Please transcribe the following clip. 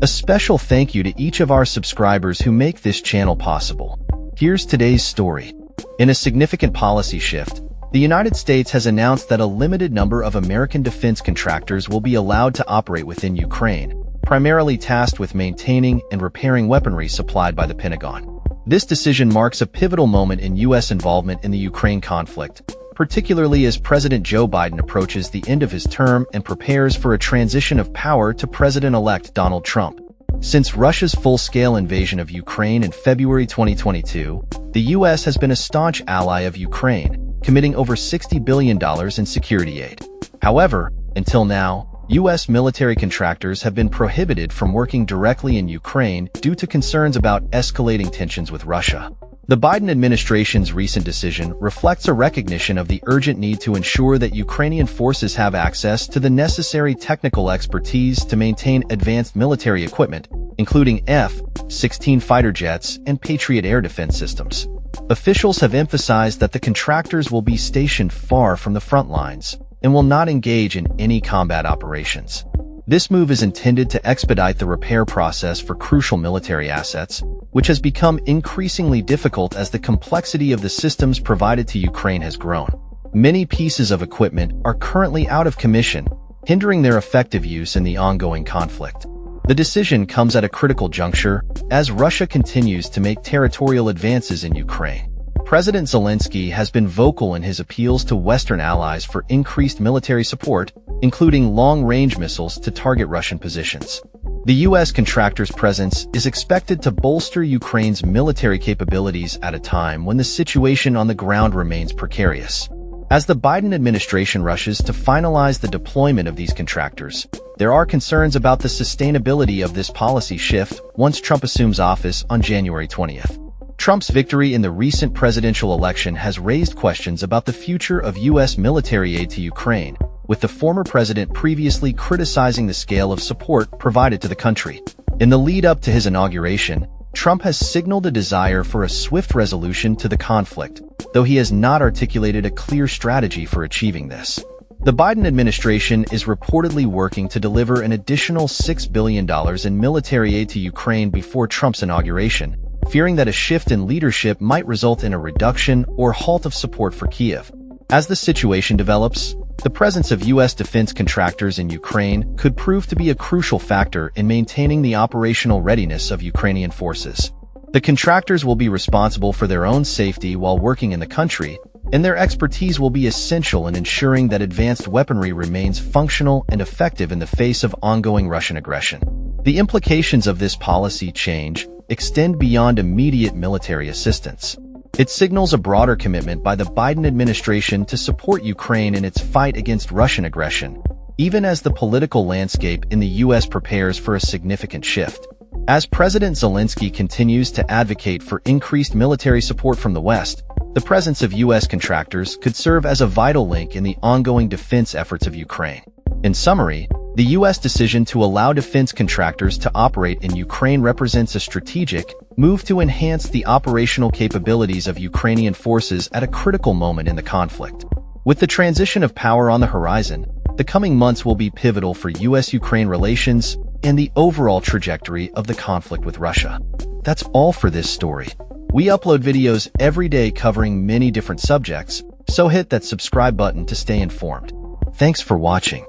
A special thank you to each of our subscribers who make this channel possible. Here's today's story. In a significant policy shift, the United States has announced that a limited number of American defense contractors will be allowed to operate within Ukraine, primarily tasked with maintaining and repairing weaponry supplied by the Pentagon. This decision marks a pivotal moment in U.S. involvement in the Ukraine conflict, particularly as President Joe Biden approaches the end of his term and prepares for a transition of power to President-elect Donald Trump. Since Russia's full-scale invasion of Ukraine in February 2022, the U.S. has been a staunch ally of Ukraine, committing over $60 billion in security aid. However, until now, U.S. military contractors have been prohibited from working directly in Ukraine due to concerns about escalating tensions with Russia. The Biden administration's recent decision reflects a recognition of the urgent need to ensure that Ukrainian forces have access to the necessary technical expertise to maintain advanced military equipment, including F-16 fighter jets and Patriot air defense systems. Officials have emphasized that the contractors will be stationed far from the front lines and will not engage in any combat operations. This move is intended to expedite the repair process for crucial military assets, which has become increasingly difficult as the complexity of the systems provided to Ukraine has grown. Many pieces of equipment are currently out of commission, hindering their effective use in the ongoing conflict. The decision comes at a critical juncture as Russia continues to make territorial advances in Ukraine. President Zelensky has been vocal in his appeals to Western allies for increased military support, including long-range missiles to target Russian positions. The U.S. contractors' presence is expected to bolster Ukraine's military capabilities at a time when the situation on the ground remains precarious. As the Biden administration rushes to finalize the deployment of these contractors, there are concerns about the sustainability of this policy shift once Trump assumes office on January 20th. Trump's victory in the recent presidential election has raised questions about the future of U.S. military aid to Ukraine, with the former president previously criticizing the scale of support provided to the country. In the lead-up to his inauguration, Trump has signaled a desire for a swift resolution to the conflict, though he has not articulated a clear strategy for achieving this. The Biden administration is reportedly working to deliver an additional $6 billion in military aid to Ukraine before Trump's inauguration, fearing that a shift in leadership might result in a reduction or halt of support for Kyiv. As the situation develops, the presence of U.S. defense contractors in Ukraine could prove to be a crucial factor in maintaining the operational readiness of Ukrainian forces. The contractors will be responsible for their own safety while working in the country, and their expertise will be essential in ensuring that advanced weaponry remains functional and effective in the face of ongoing Russian aggression. The implications of this policy change extend beyond immediate military assistance. It signals a broader commitment by the Biden administration to support Ukraine in its fight against Russian aggression, even as the political landscape in the U.S. prepares for a significant shift. As President Zelensky continues to advocate for increased military support from the West, the presence of U.S. contractors could serve as a vital link in the ongoing defense efforts of Ukraine. In summary, the U.S. decision to allow defense contractors to operate in Ukraine represents a strategic move to enhance the operational capabilities of Ukrainian forces at a critical moment in the conflict. With the transition of power on the horizon, the coming months will be pivotal for U.S.-Ukraine relations and the overall trajectory of the conflict with Russia. That's all for this story. We upload videos every day covering many different subjects, so hit that subscribe button to stay informed. Thanks for watching.